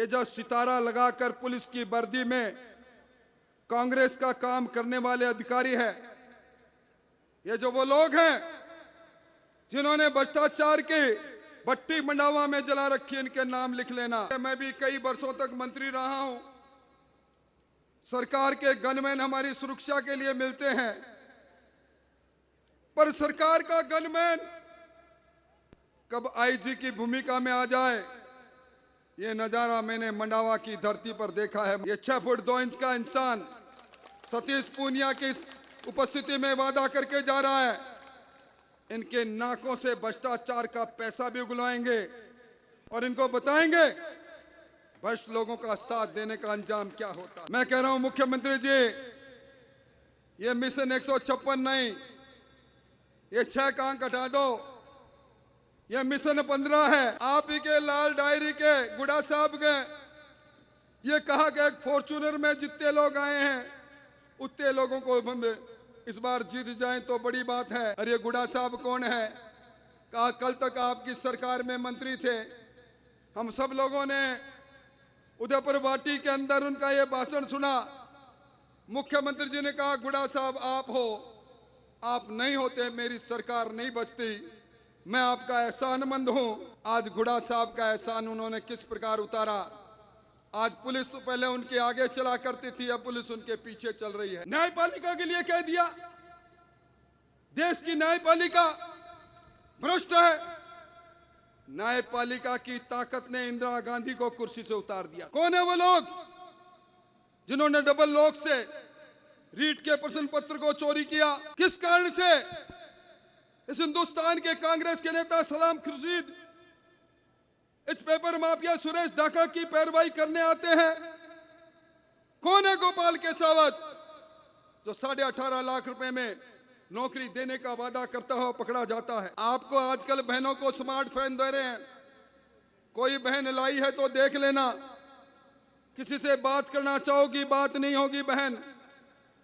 ये जो सितारा लगाकर पुलिस की वर्दी में कांग्रेस का काम करने वाले अधिकारी है, ये जो वो लोग हैं जिन्होंने भ्रष्टाचार की भट्टी मंडावा में जला रखी, इनके नाम लिख लेना। मैं भी कई वर्षों तक मंत्री रहा हूं। सरकार के गनमैन हमारी सुरक्षा के लिए मिलते हैं, पर सरकार का गनमैन कब आईजी की भूमिका में आ जाए, ये नजारा मैंने मंडावा की धरती पर देखा है। ये 6 फुट 2 इंच का इंसान सतीश पूनिया की उपस्थिति में वादा करके जा रहा है, इनके नाकों से भ्रष्टाचार का पैसा भी उगलवाएंगे और इनको बताएंगे भ्रष्ट लोगों का साथ देने का अंजाम क्या होता। मैं कह रहा हूं मुख्यमंत्री जी, ये मिशन 156 नहीं, ये 6 का अंक हटा दो, ये मिशन 15 है। आप ही के लाल डायरी के गुड़ा साहब के ये कहा कि एक फॉर्च्यूनर में जितने लोग आए हैं उतने लोगों को इस बार जीत जाएं तो बड़ी बात है। और ये गुड़ा साहब कौन है? कहा कल तक आपकी सरकार में मंत्री थे, हम सब लोगों ने उदयपुर वाटी के अंदर उनका ये भाषण सुना। मुख्यमंत्री जी ने कहा गुड़ा साहब आप हो, आप नहीं होते मेरी सरकार नहीं बचती, मैं आपका एहसानमंद हूं। आज गुड़ा साहब का एहसान उन्होंने किस प्रकार उतारा। आज पुलिस तो पहले उनके आगे चला करती थी, अब पुलिस उनके पीछे चल रही है। न्यायपालिका के लिए कह दिया देश की न्यायपालिका भ्रष्ट है। न्यायपालिका की ताकत ने इंदिरा गांधी को कुर्सी से उतार दिया। कौन है वो लोग जिन्होंने डबल लॉक से रीट के प्रश्न पत्र को चोरी किया? किस कारण से इस हिंदुस्तान के कांग्रेस के नेता सलाम खुर्शीद इस पेपर माफिया सुरेश ढाका की पैरवाई करने आते हैं? कौन है गोपाल केसावत जो 18.5 लाख रुपए में नौकरी देने का वादा करता हुआ पकड़ा जाता है? आपको आजकल बहनों को स्मार्टफोन दे रहे हैं, कोई बहन लाई है तो देख लेना, किसी से बात करना चाहोगी बात नहीं होगी बहन,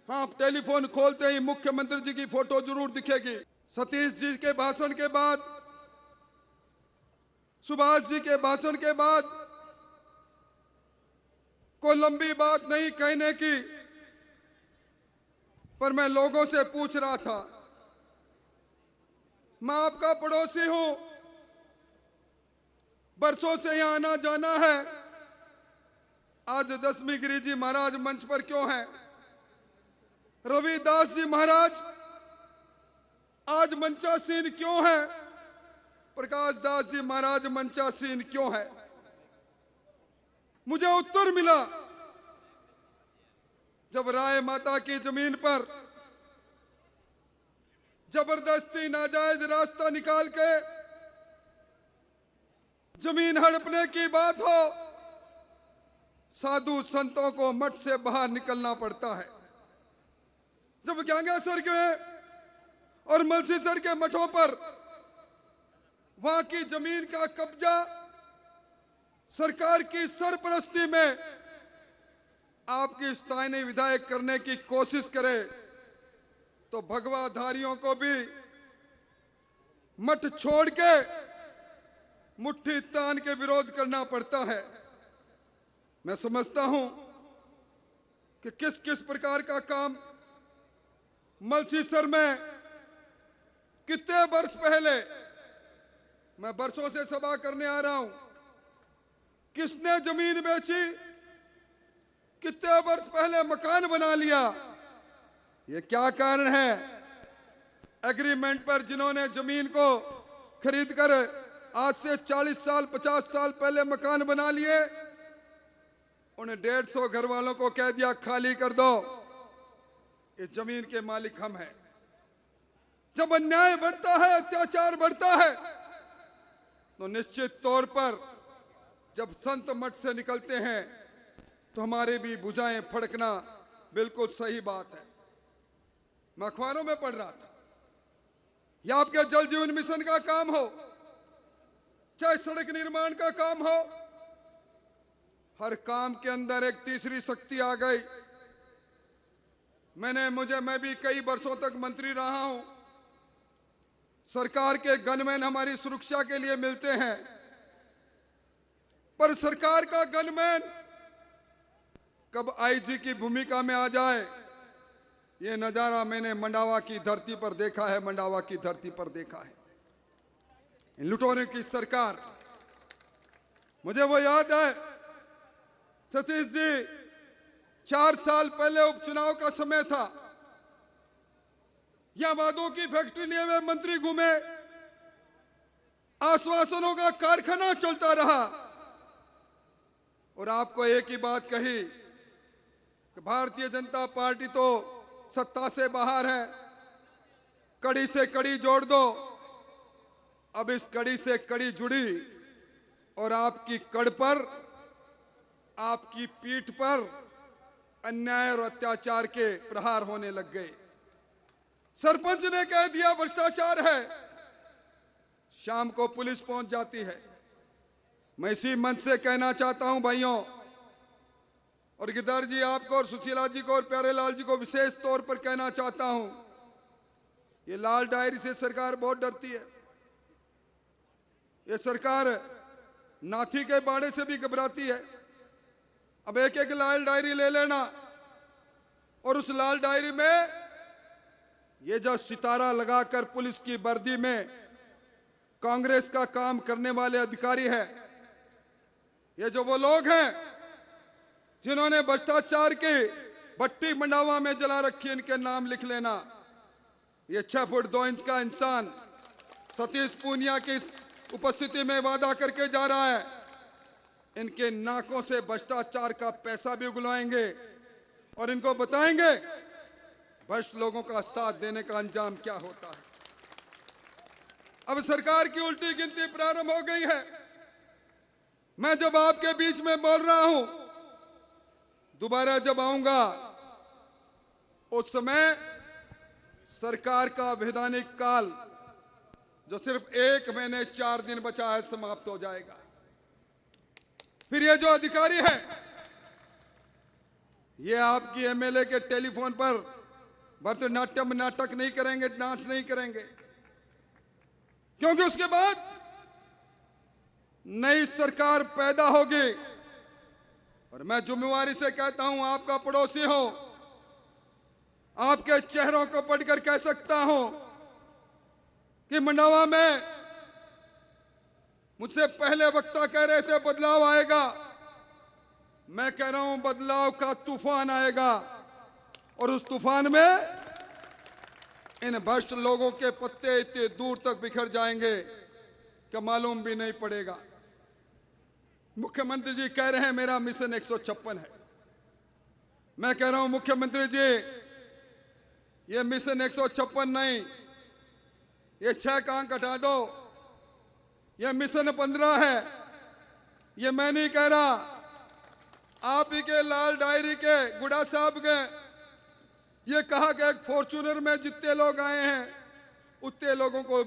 हाँ टेलीफोन खोलते ही मुख्यमंत्री जी की फोटो जरूर दिखेगी। सतीश जी के भाषण के बाद, सुभाष जी के भाषण के बाद कोई लंबी बात नहीं कहने की, पर मैं लोगों से पूछ रहा था, मैं आपका पड़ोसी हूं, बरसों से यहां आना जाना है, आज दसवीं गिरी जी महाराज मंच पर क्यों हैं? रविदास जी महाराज आज मंचासीन क्यों है? प्रकाश दास जी महाराज मंचासीन क्यों है? मुझे उत्तर मिला जब राय माता की जमीन पर जबरदस्ती नाजायज रास्ता निकाल के जमीन हड़पने की बात हो, साधु संतों को मठ से बाहर निकलना पड़ता है। जब गंगासर के और मलसीसर के मठों पर वहां की जमीन का कब्जा सरकार की सरपरस्ती में आपकी स्थानीय विधायक करने की कोशिश करे तो भगवाधारियों को भी मठ छोड़ के मुट्ठी तान के विरोध करना पड़ता है। मैं समझता हूं कि किस किस प्रकार का काम मलसीसर में कितने वर्ष पहले, मैं बरसों से सभा करने आ रहा हूं, किसने जमीन बेची, कितने वर्ष पहले मकान बना लिया, ये क्या कारण है? एग्रीमेंट पर जिन्होंने जमीन को खरीद कर आज से 40 साल 50 साल पहले मकान बना लिए, उन्हें 150 घर वालों को कह दिया खाली कर दो, इस जमीन के मालिक हम हैं। जब अन्याय बढ़ता है, अत्याचार बढ़ता है, तो निश्चित तौर पर जब संत मठ से निकलते हैं तो हमारे भी भुजाएं फड़कना बिल्कुल सही बात है। मैं अखबारों में पढ़ रहा था, या आपके जल जीवन मिशन का काम हो, चाहे सड़क निर्माण का काम हो, हर काम के अंदर एक तीसरी शक्ति आ गई। मैं भी कई वर्षों तक मंत्री रहा हूं। सरकार के गनमैन हमारी सुरक्षा के लिए मिलते हैं, पर सरकार का गनमैन कब आईजी की भूमिका में आ जाए, ये नजारा मैंने मंडावा की धरती पर देखा है, मंडावा की धरती पर देखा है। इन लुटेरों की सरकार, मुझे वो याद है सतीश जी, 4 साल पहले उपचुनाव का समय था, यह वादों की फैक्ट्री लिए हुए मंत्री घूमे, आश्वासनों का कारखाना चलता रहा और आपको एक ही बात कही कि भारतीय जनता पार्टी तो सत्ता से बाहर है, कड़ी से कड़ी जोड़ दो। अब इस कड़ी से कड़ी जुड़ी और आपकी कड़ पर, आपकी पीठ पर अन्याय और अत्याचार के प्रहार होने लग गए। सरपंच ने कह दिया भ्रष्टाचार है, शाम को पुलिस पहुंच जाती है। मैं इसी मंच से कहना चाहता हूं भाइयों, और गिरधार जी आपको और सुशीला जी को और प्यारेलाल जी को विशेष तौर पर कहना चाहता हूं, ये लाल डायरी से सरकार बहुत डरती है। ये सरकार नाथी के बाड़े से भी घबराती है। अब एक एक लाल डायरी ले लेना और उस लाल डायरी में ये जो सितारा लगाकर पुलिस की वर्दी में कांग्रेस का काम करने वाले अधिकारी है, ये जो वो लोग हैं जिन्होंने भ्रष्टाचार की भट्टी मंडावा में जला रखी, इनके नाम लिख लेना। ये 6 फुट 2 इंच का इंसान सतीश पूनिया की उपस्थिति में वादा करके जा रहा है, इनके नाकों से भ्रष्टाचार का पैसा भी उगलवाएंगे और इनको बताएंगे भ्रष्ट लोगों का साथ देने का अंजाम क्या होता है। अब सरकार की उल्टी गिनती प्रारंभ हो गई है। मैं जब आपके बीच में बोल रहा हूं, दोबारा जब आऊंगा उस समय सरकार का वैधानिक काल जो सिर्फ 1 महीने 4 दिन बचा है समाप्त हो जाएगा। फिर ये जो अधिकारी है, ये आपकी एमएलए के टेलीफोन पर भरतनाट्यम नाटक नहीं करेंगे, डांस नहीं करेंगे, क्योंकि उसके बाद नई सरकार पैदा होगी। और मैं जिम्मेवारी से कहता हूं, आपका पड़ोसी हूं, आपके चेहरों को पढ़कर कह सकता हूं कि मंडावा में मुझसे पहले वक्ता कह रहे थे बदलाव आएगा, मैं कह रहा हूं बदलाव का तूफान आएगा और उस तूफान में इन भ्रष्ट लोगों के पत्ते इतने दूर तक बिखर जाएंगे कि मालूम भी नहीं पड़ेगा। मुख्यमंत्री जी कह रहे हैं मेरा मिशन 156 है। मैं कह रहा हूं मुख्यमंत्री जी, ये मिशन 156 नहीं, ये 6 का अंक हटा दो, ये मिशन 15 है। ये मैं नहीं कह रहा, आप ही के लाल डायरी के गुड़ा साहब के ये कहा कि एक फॉर्च्यूनर में जितने लोग आए हैं उतने लोगों को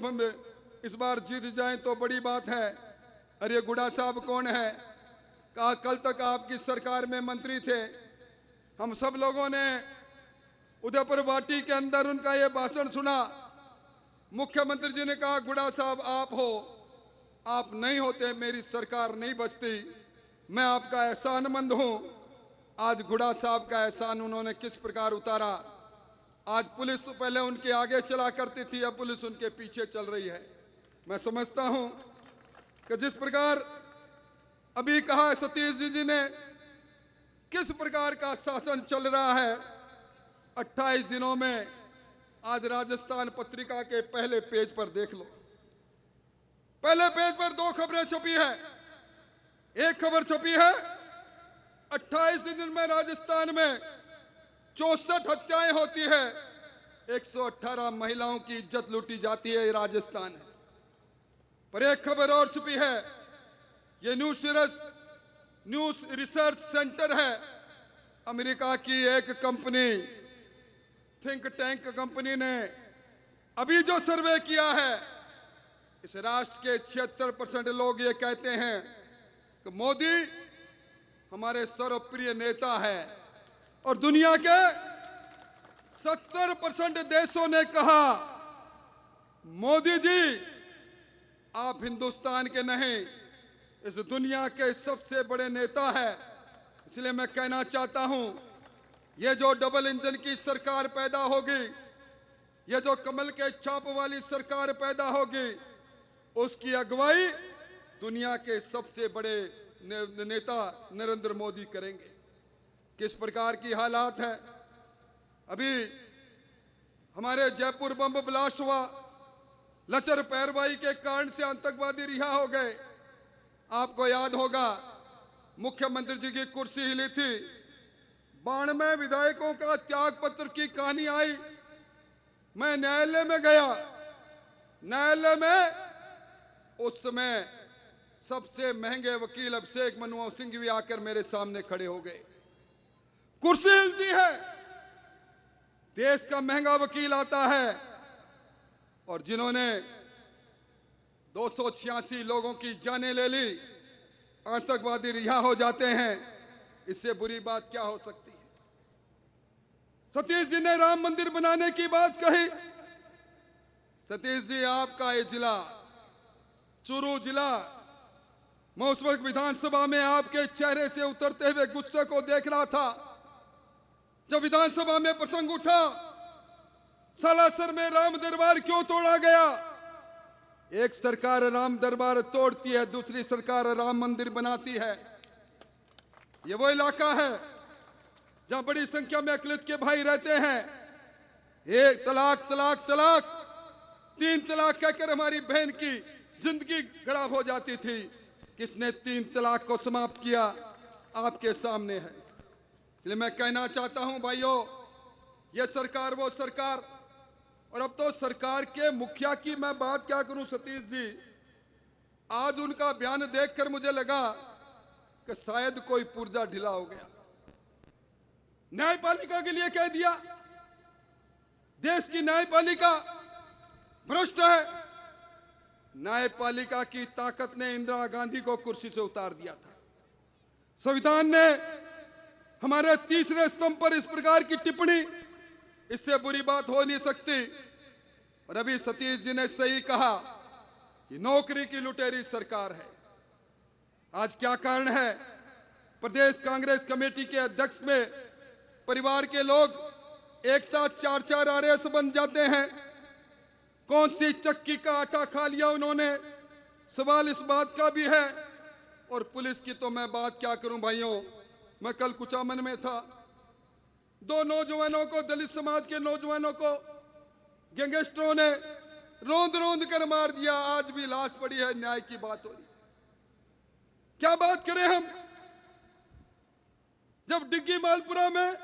इस बार जीत जाएं तो बड़ी बात है। अरे गुड़ा साहब कौन है? कहा कल तक आपकी सरकार में मंत्री थे, हम सब लोगों ने उदयपुर वाटी के अंदर उनका ये भाषण सुना। मुख्यमंत्री जी ने कहा गुड़ा साहब आप हो, आप नहीं होते मेरी सरकार नहीं बचती, मैं आपका एहसानमंद हूं। आज गुड़ा साहब का एहसान उन्होंने किस प्रकार उतारा। आज पुलिस तो पहले उनके आगे चला करती थी, अब पुलिस उनके पीछे चल रही है। मैं समझता हूं कि जिस प्रकार अभी कहा सतीश जी ने, किस प्रकार का शासन चल रहा है 28 दिनों में, आज राजस्थान पत्रिका के पहले पेज पर देख लो। पहले पेज पर 2 खबरें छपी है। एक खबर छपी है 28 दिन में राजस्थान में 64 हत्याएं होती है, 118 महिलाओं की इज्जत लूटी जाती है, राजस्थान है। पर एक खबर और छुपी है, ये न्यूज रिसर्च सेंटर है, अमेरिका की एक कंपनी, थिंक टैंक कंपनी ने अभी जो सर्वे किया है, इस राष्ट्र के 76% लोग ये कहते हैं कि मोदी हमारे सर्वप्रिय नेता है, और दुनिया के 70% देशों ने कहा मोदी जी आप हिंदुस्तान के नहीं इस दुनिया के सबसे बड़े नेता है। इसलिए मैं कहना चाहता हूं, ये जो डबल इंजन की सरकार पैदा होगी, ये जो कमल के छाप वाली सरकार पैदा होगी, उसकी अगुवाई दुनिया के सबसे बड़े नेता नरेंद्र मोदी करेंगे। किस प्रकार की हालात है, अभी हमारे जयपुर बम ब्लास्ट हुआ, लचर पैरवाई के कारण से आतंकवादी रिहा हो गए। आपको याद होगा मुख्यमंत्री जी की कुर्सी हिली थी, 92 विधायकों का त्याग पत्र की कहानी आई। मैं न्यायालय में गया, न्यायालय में उस समय सबसे महंगे वकील अभिषेक मनु सिंह भी आकर मेरे सामने खड़े हो गए। कुर्सी हिलती है, देश का महंगा वकील आता है, और जिन्होंने 286 लोगों की जानें ले ली, आतंकवादी रिहा हो जाते हैं। इससे बुरी बात क्या हो सकती है। सतीश जी ने राम मंदिर बनाने की बात कही। सतीश जी, आपका ये जिला चूरू जिला, मैं उस वक्त विधानसभा में आपके चेहरे से उतरते हुए गुस्से को देख रहा था। जब विधानसभा में प्रसंग उठा, सालासर में राम दरबार क्यों तोड़ा गया। एक सरकार राम दरबार तोड़ती है, दूसरी सरकार राम मंदिर बनाती है। ये वो इलाका है जहां बड़ी संख्या में अकलियत के भाई रहते हैं। एक तलाक तलाक तलाक, 3 तलाक कहकर हमारी बहन की जिंदगी खराब हो जाती थी। किसने 3 तलाक को समाप्त किया, आपके सामने है। इसलिए मैं कहना चाहता हूं भाइयों, ये सरकार वो सरकार, और अब तो सरकार के मुखिया की मैं बात क्या करूं सतीश जी। आज उनका बयान देखकर मुझे लगा कि शायद कोई पुर्जा ढीला हो गया। न्यायपालिका के लिए कह दिया, देश की न्यायपालिका भ्रष्ट है। न्यायपालिका की ताकत ने इंदिरा गांधी को कुर्सी से उतार दिया था। संविधान ने हमारे तीसरे स्तंभ पर इस प्रकार की टिप्पणी, इससे बुरी बात हो नहीं सकती। और अभी सतीश जी ने सही कहा कि नौकरी की लुटेरी सरकार है। आज क्या कारण है, प्रदेश कांग्रेस कमेटी के अध्यक्ष में परिवार के लोग एक साथ 4-4 आरएस बन जाते हैं। कौन सी चक्की का आटा खा लिया उन्होंने, सवाल इस बात का भी है। और पुलिस की तो मैं बात क्या करूं भाइयों। मैं कल कुचामन में था, 2 नौजवानों को, दलित समाज के नौजवानों को गैंगस्टरों ने रोंद रोंद कर मार दिया। आज भी लाश पड़ी है, न्याय की बात हो रही है। क्या बात करें हम, जब डिग्गी मालपुरा में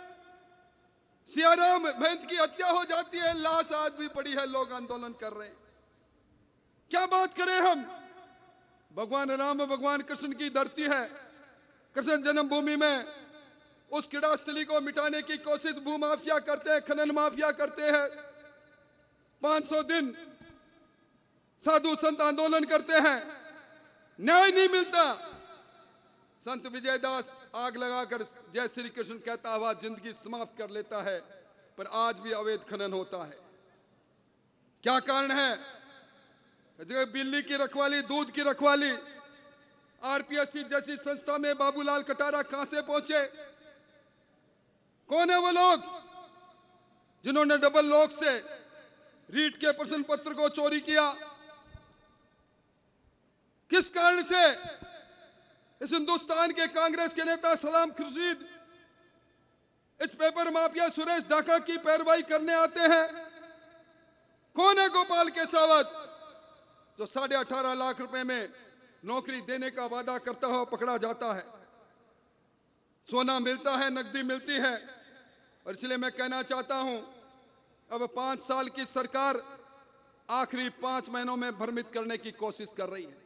सियाराम महंत की हत्या हो जाती है, लाश आज भी पड़ी है, लोग आंदोलन कर रहे हैं। क्या बात करें हम, भगवान राम भगवान कृष्ण की धरती है, कृष्ण जन्मभूमि में उस क्रीड़ा स्थली को मिटाने की कोशिश भूमाफिया करते हैं, खनन माफिया करते हैं। 500 दिन साधु संत आंदोलन करते हैं, न्याय नहीं मिलता। संत विजयदास आग लगाकर जय श्री कृष्ण कहता हुआ जिंदगी समाप्त कर लेता है, पर आज भी अवैध खनन होता है। क्या कारण है, जगह बिल्ली की रखवाली, दूध की रखवाली, आरपीएससी जैसी संस्था में बाबूलाल कटारा कहां से पहुंचे। कौन है वो लोग जिन्होंने डबल लॉक से रीट के प्रश्न पत्र को चोरी किया। किस कारण से इस हिंदुस्तान के कांग्रेस के नेता सलाम खुर्शीद इस पेपर माफिया सुरेश ढाका की पैरवाई करने आते हैं। कौन है गोपाल केसावत जो 18.5 लाख रुपए में नौकरी देने का वादा करता हुआ पकड़ा जाता है। सोना मिलता है, नकदी मिलती है। और इसलिए मैं कहना चाहता हूं, अब 5 साल की सरकार आखिरी 5 महीनों में भ्रमित करने की कोशिश कर रही है।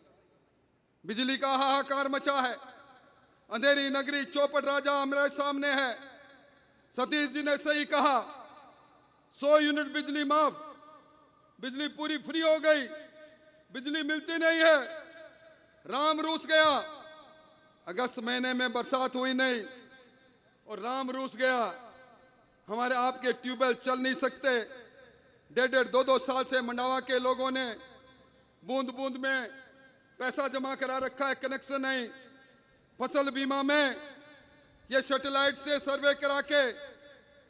बिजली का हाहाकार मचा है, अंधेरी नगरी चौपट राजा हमारे सामने है। सतीश जी ने सही कहा, 100 यूनिट बिजली माफ, बिजली पूरी फ्री हो गई, बिजली मिलती नहीं है। राम रूस गया, अगस्त महीने में बरसात हुई नहीं और राम रूस गया। हमारे आपके ट्यूबवेल चल नहीं सकते। 1.5-2 साल से मंडावा के लोगों ने बूंद बूंद में पैसा जमा करा रखा है, कनेक्शन नहीं। फसल बीमा में ये सैटेलाइट से सर्वे करा के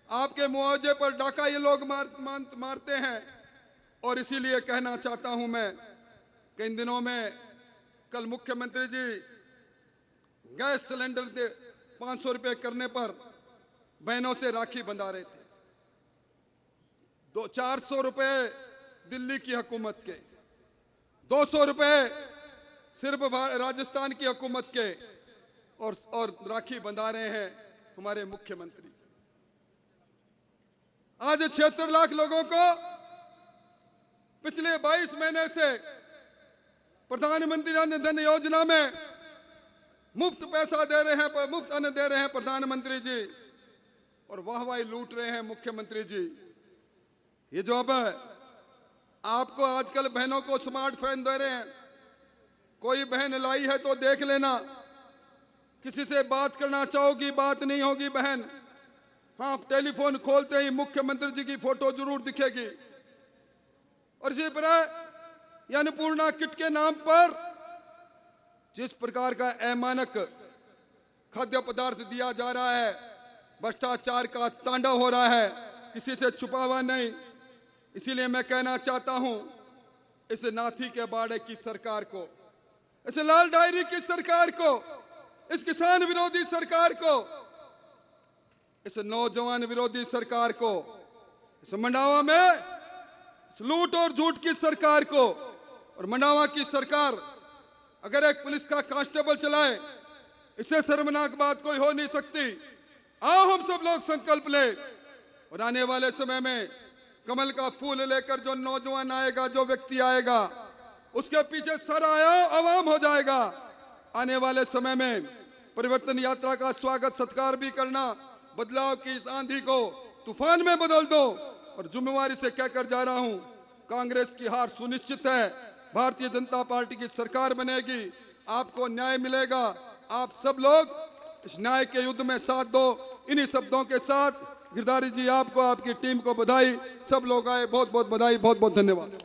आपके मुआवजे पर डाका ये लोग मारते हैं। और इसीलिए कहना चाहता हूं मैं कि इन दिनों में कल मुख्यमंत्री जी गैस सिलेंडर दे 500 रुपए करने पर बहनों से राखी बंधा रहे थे। 400 रुपए दिल्ली की हुकूमत के, 200 रुपए सिर्फ राजस्थान की हुकूमत के, और राखी बंधा रहे हैं हमारे मुख्यमंत्री। आज 76 लाख लोगों को पिछले 22 महीने से प्रधानमंत्री अन्न धन योजना में मुफ्त पैसा दे रहे हैं, मुफ्त अन्न दे रहे हैं प्रधानमंत्री जी, और वाहवाही लूट रहे हैं मुख्यमंत्री जी। ये जो अब आपको आजकल बहनों को स्मार्टफोन दे रहे हैं, कोई बहन लाई है तो देख लेना, किसी से बात करना चाहोगी बात नहीं होगी बहन। हाँ, टेलीफोन खोलते ही मुख्यमंत्री जी की फोटो जरूर दिखेगी। और इसी तरह अन्नपूर्णा किट के नाम पर जिस प्रकार का अमानक खाद्य पदार्थ दिया जा रहा है, भ्रष्टाचार का तांडव हो रहा है, किसी से छुपा हुआ नहीं। इसीलिए मैं कहना चाहता हूं इस नाथी के बाड़े की सरकार को, इस लाल डायरी की सरकार को, इस किसान विरोधी सरकार को, इस नौजवान विरोधी सरकार को, इस मंडावा में इस लूट और झूठ की सरकार को। और मंडावा की सरकार अगर एक पुलिस का कांस्टेबल चलाए, इससे शर्मनाक बात कोई हो नहीं सकती। आओ हम सब लोग संकल्प ले, और आने वाले समय में कमल का फूल लेकर जो नौजवान आएगा, जो व्यक्ति आएगा, उसके पीछे सारा आवाम हो जाएगा। आने वाले समय में परिवर्तन यात्रा का स्वागत सत्कार भी करना, बदलाव की इस आंधी को तूफान में बदल दो। और जिम्मेवारी से कहकर जा रहा हूं, कांग्रेस की हार सुनिश्चित है, भारतीय जनता पार्टी की सरकार बनेगी, आपको न्याय मिलेगा। आप सब लोग इस न्याय के युद्ध में साथ दो। इन्हीं शब्दों के साथ गिरधारी जी, आपको आपकी टीम को बधाई। सब लोग आए, बहुत बहुत बधाई, बहुत बहुत धन्यवाद।